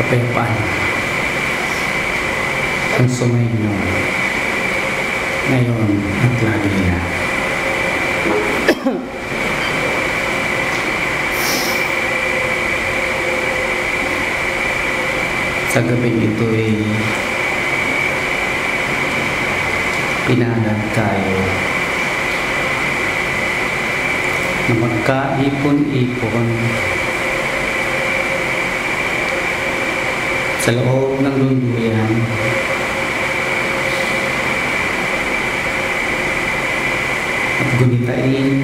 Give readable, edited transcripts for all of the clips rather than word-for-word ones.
kapayapaan ang sumainyo ngayon at lagi na. Sa gabing ito'y pinalad tayo na magkaipon-ipon sa loob ng lunduyan at gunitain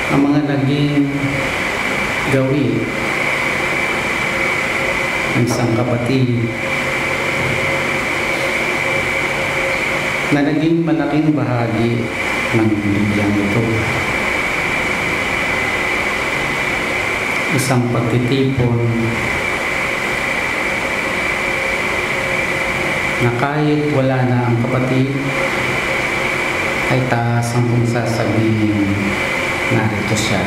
ang mga naging gawi ng isang kapatid na naging malaking bahagi ng bidyang ito. Isang pagtitipon na kahit wala na ang kapatid ay taas ang kung sasabihin narito siya.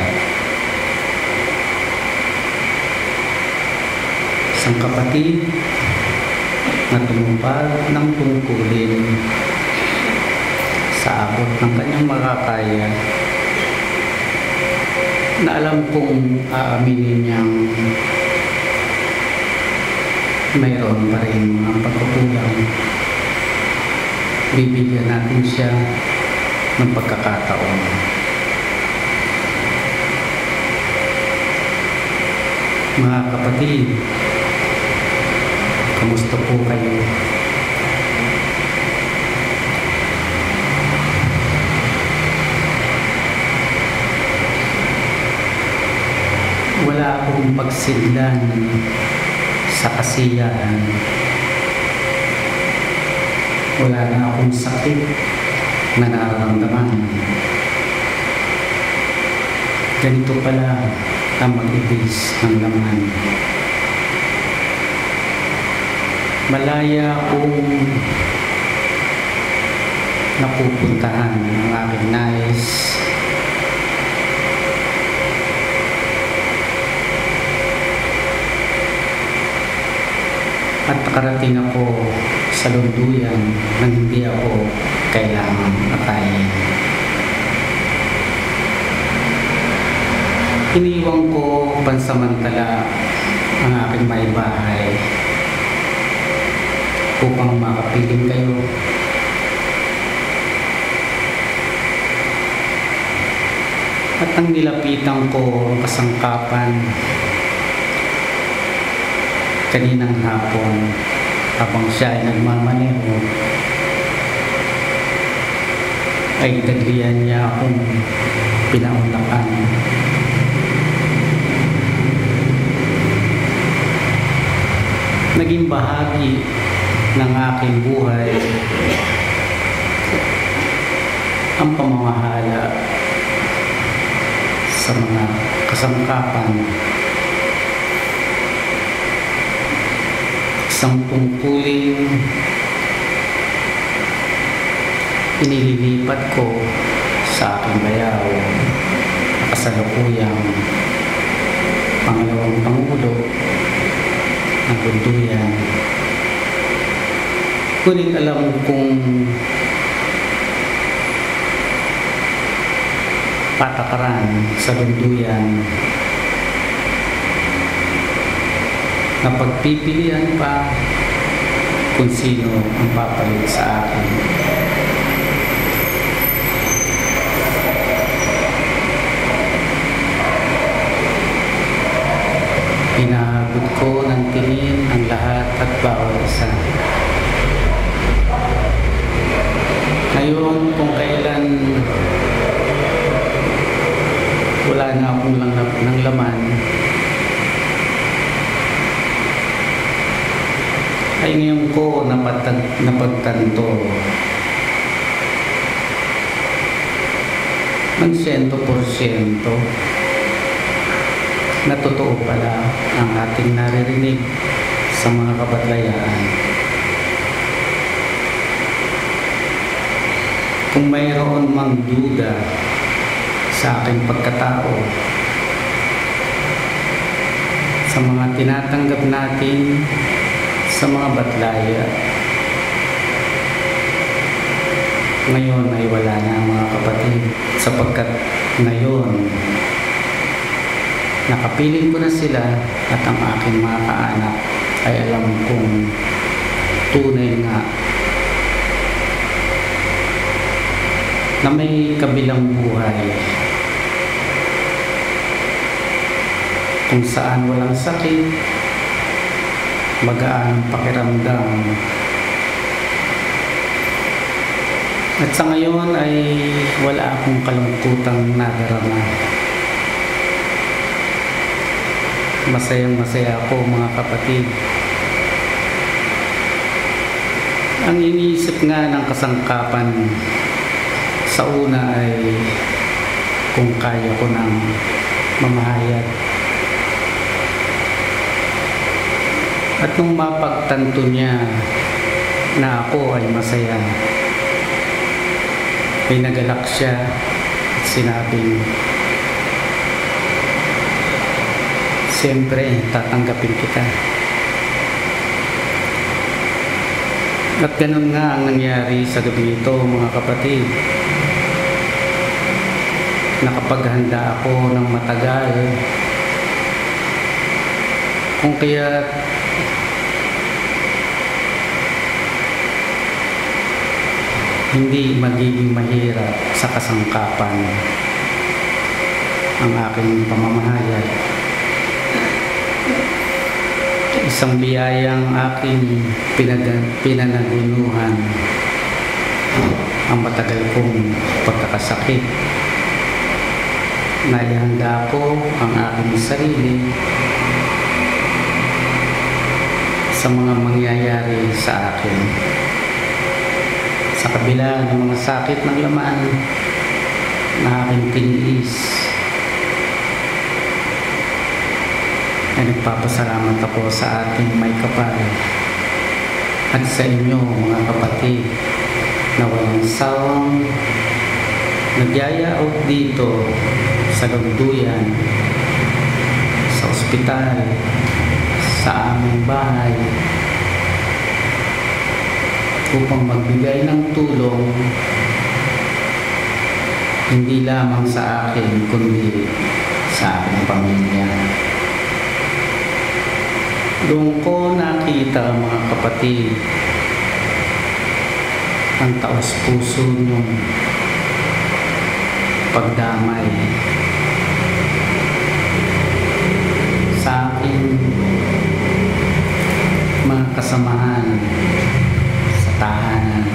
Isang kapatid na tumupad ng tungkulin sa abot ng kanyang makakaya, na alam kong aaminin niyang mayroon pa rin mga pagkukulang. Bibigyan natin siya ng pagkakataon. Mga kapatid, kamusta po kayo? Wala akong pagsidlan sa kasiyahan. Wala na akong sakit na nararamdaman. Ganito pala ang mag-ibis ng laman. Malaya akong napupuntahan ng aking nais. At nakarating ako sa lunduyan nang hindi ako kailangan atayin. Iniwan ko pansamantala ang aking may bahay upang makapiling kayo. At ang nilapitan ko ang kasangkapan kaninang hapon habang siya ay nagmamaneho, ay taglian niya akong pinaunakan. Naging bahagi ng aking buhay ang pamamahala sa mga kasangkapan. Isang tungkulin inililipat ko sa aking bayaw na kasalukuyang pangalawang pangulo ng lunduyan. Ngunit alam kong patakaran sa lunduyan na pagpipilian pa kung sino ang papalit sa akin. Pinahabot ko ng tingin ang lahat at bawat isa. Ngayon, kung kailan wala na akong langgap ng laman, ay ngayon ko napagtanto ng 100% na totoo pala ang ating naririnig sa mga kabatlayaan. Kung mayroon mang duda sa aking pagkatao, sa mga tinatanggap natin sa mga batlaya. Ngayon ay wala na mga kapatid, sapagkat ngayon nakapiling ko na sila at ang aking mga kaanak ay alam kong tunay nga na may kabilang buhay kung saan walang sakit, magaan ang pakiramdam. At sa ngayon ay wala akong kalungkutang nadarama. Masayang masaya ako mga kapatid. Ang iniisip nga ng kasangkapan sa una ay kung kaya ko nang mamahayag. At nung mapagtanto niya na ako ay masaya, ay nagalak siya at sinabing, siyempre tatanggapin kita. At ganun nga ang nangyari sa gabi ito mga kapatid. Nakapaghanda ako ng matagal, kung kaya hindi magiging mahirap sa kasangkapan ang aking pamamahayag. Isang biyayang aking pinanagunuhan ang matagal kong pagkakasakit. Naihanda ko ang aking sarili sa mga mangyayari sa akin. Sa kabila ng mga sakit ng laman na aking tiniis, ay nagpapasalamat ako sa ating may kapal at sa inyo mga kapatid na walang sawang nagyayaot dito sa lugduyan, sa ospital, sa aming bahay upang magbigay ng tulong hindi lamang sa akin kundi sa aking pamilya. Doon ko nakita mga kapatid ang taos-puso niyong pagdamay sa aking mga kasamahan sa tahanan.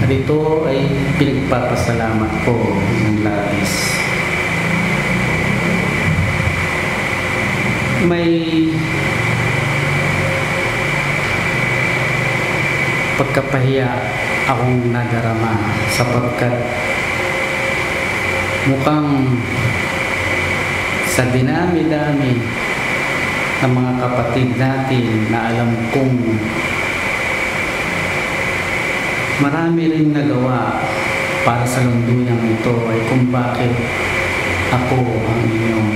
At ito ay pinagpapasalamat ko ng labis. May pagkapahiya akong nadarama sapagkat mukhang sa dinami-dami ng mga kapatid natin na alam kong marami rin nagawa para sa lunduyang ito ay kung bakit ako ang inyong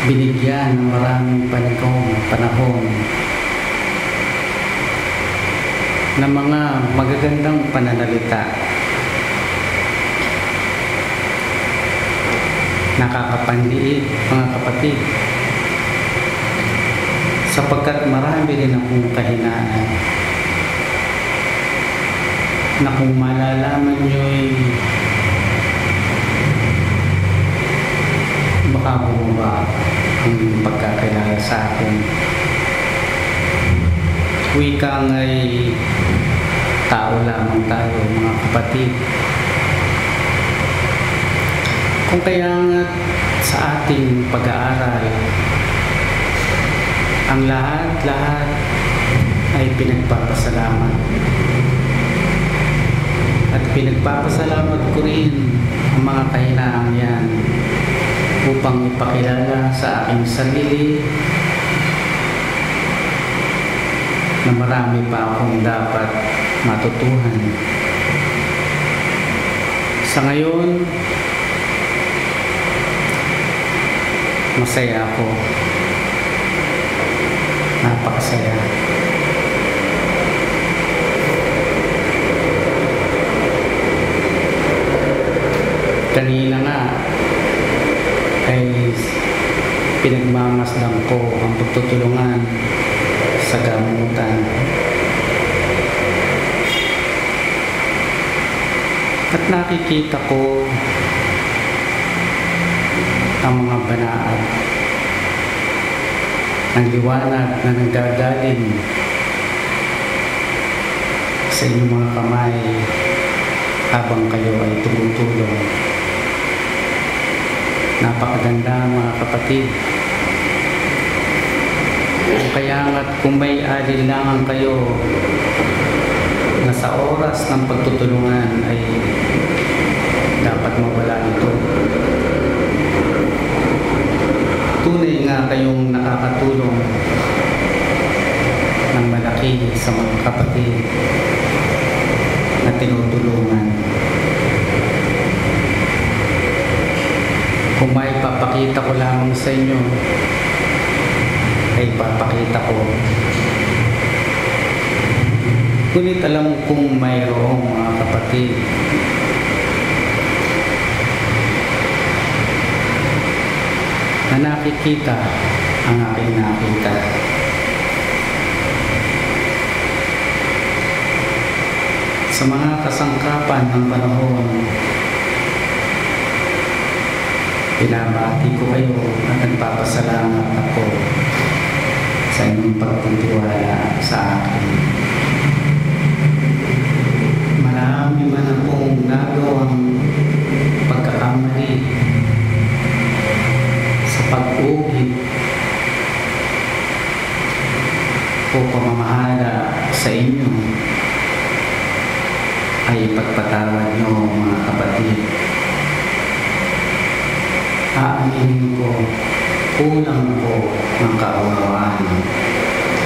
binigyan ng maraming panahon na mga magagandang pananalita. Nakakapanliit mga kapatid, sapagkat marami rin akong kahinaan na kung malalaman nyo'y baka bumaba ang pagkakilala sa akin. Wika nga'y tao lamang tayo mga kapatid. Kung kaya nga sa ating pag-aaral, ang lahat ay pinagpapasalamat. At pinagpapasalamat ko rin ang mga kahinaang yan upang ipakilala sa aking sarili na marami pa akong dapat matutuhan. Sa ngayon, masaya ako. Napakasaya. Kanina nga ay pinagmamasdan ko ang pagtutulungan sa gamutan. At nakikita ko ang mga banaat ng liwanag na nanggagaling sa inyong mga kamay habang kayo ay tumutulong. Napakaganda mga kapatid. Kaya nga't kung may alinlangan kayo na sa oras ng pagtutulungan ay dapat mawala ito. Tunay nga kayong nakakatulong ng malaki sa mga kapatid na tinutulungan. Kung may papakita ko lamang sa inyo, ay papakita ko. Ngunit alam kong mayroong mga kapatid na nakikita ang aking nakita. Sa mga kasangkapan ng panahon, pinabati ko kayo at nagpapasalamat ako sa inyong pagtitiwala sa akin. Marami man akong nagawang pagkakamali sa pag-uwi o pamamahala sa inyo, ay ipagpatawad nyo mga kapatid. Aaminin ko, kulang ko ng kaunawaan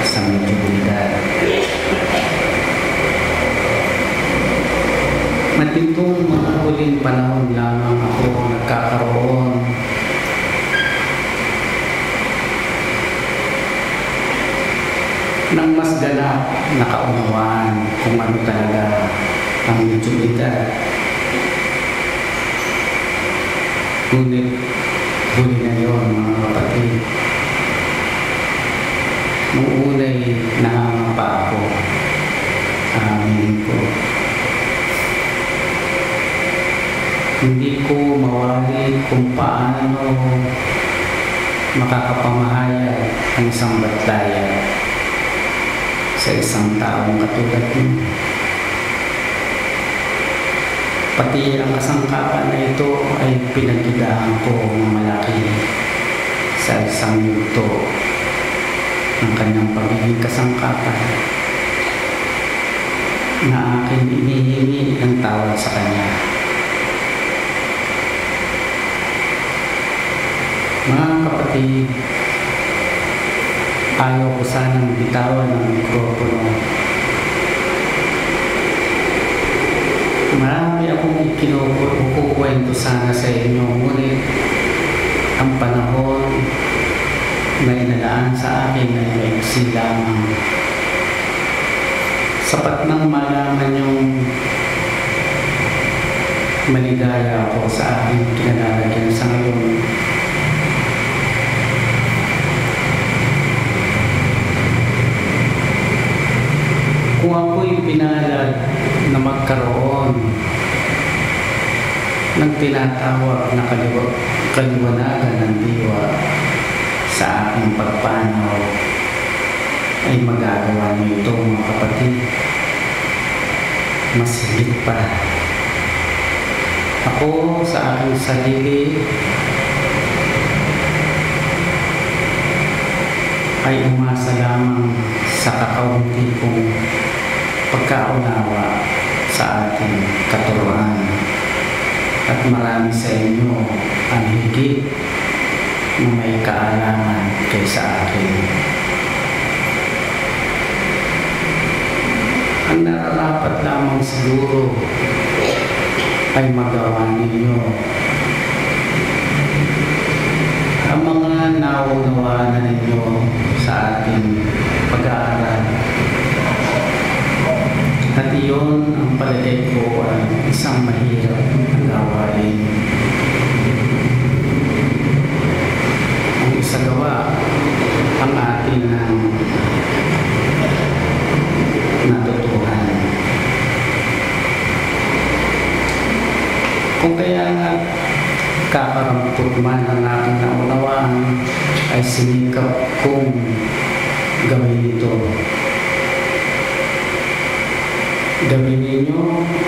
sa medyosidad. Matintong mga huling panahon lamang ako nagkakaroon ng mas ganap na kaunawaan kung ano talaga ang medyosidad. Ngunit huli na yun mga kapatid. Nung una'y nangangapa ako, amin ko. Hindi ko mawari kung paano makakapamahayag ang isang batalya sa isang taong katulad mo. Pati ang kasangkapan na ito ay pinagdudahan ko ng malaki sa isang yugto ng kanyang pagiging kasangkapan na aking inihingi ng tawad sa kanya. Mga kapatid, ayaw ko sanang bitawan ng mikropono. Marami akong ikinukwento sana sa inyo, ngunit ang panahon na inalaan sa akin ay maiksi lamang. Sapat nang malaman yung maligaya ako sa aking kinalalagyan sa ngayon. Kung ako'y pinalad na magkaroon ng tinatawag na kaliwanagan ng diwa sa aking pagpanaw, ay magagawa niyo ito mga kapatid. Mas higit pa. Ako sa aking sarili ay umasa lamang sa kakaunti kong pagkaunawa sa ating katuruan. At marami sa inyo ang higit na may kaalaman kaysa akin. Ang nararapat lamang siguro ay magawa ninyo ang mga naunawaan na ninyo sa ating pag-aaral. At iyon ang palagay ko ay isang mahirap na gawain. Ang isagawa ang atin ng natutuhan. Kung kaya nga kakarampot man ang aking naunawaan, ay sinikap kong gawin ito. Gawin ninyo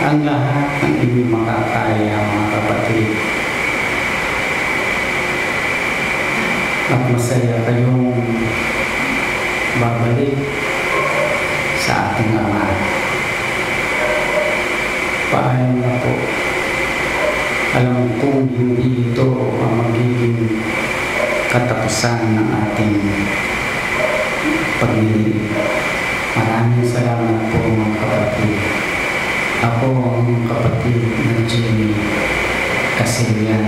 ang lahat ng inyong makakaya, mga kapatid. At masaya kayong babalik sa ating Ama. Paalam na po. Alam kong hindi ito ang magiging katapusan ng ating paglilingkod. Maraming salamat po mga kapatid. Ako ang kapatid ng Jimmy Casilian.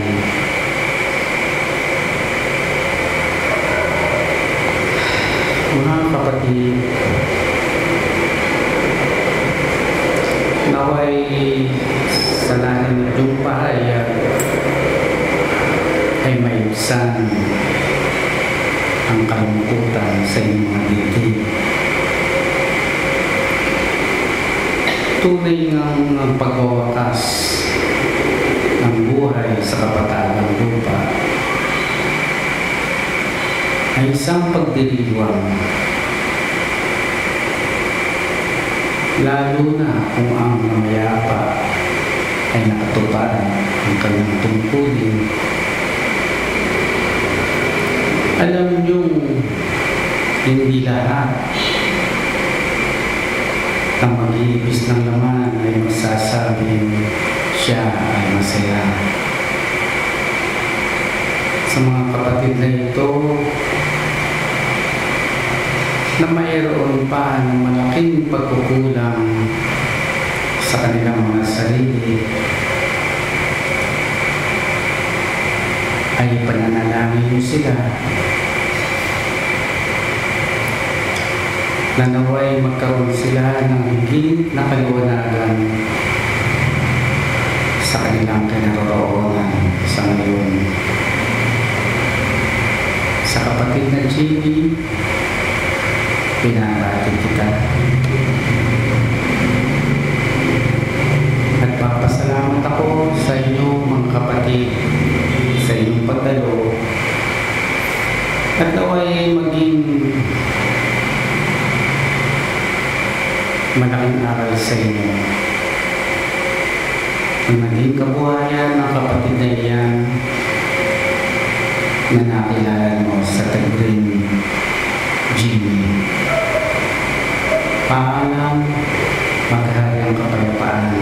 Mga kapatid, naway sa lahat ng inyong pahayag ay mayusan ang kalungkutan sa inyong mga dibdib. Tunay ng pagwawakas ng buhay sa kapatagang lupa ay isang pagdiriwang, lalo na kung ang namayapa ay nakatupad ang kanyang tungkulin. Alam niyong hindi lahat ang mag-iibis ng laman ay masasabing siya ay masaya. Sa mga kapatid na ito, na mayroon pa ng malaking pagkukulang sa kanilang mga sarili, ay pananalangin niyo sila na naway magkaroon sila ng higit na kaliwanagan sa kanilang kinaroroonan sa ngayon. Sa kapatid na Jimmy, pinabati kita. At papasalamat ako sa inyo mga kapatid sa inyong pagdalo at naway maging malaking aral sa inyo. Ang naging kabuhayan ng kapatid na iyan na nakilala mo sa Tagrin Jimmy. Paalam, maghari ang kapayapaan.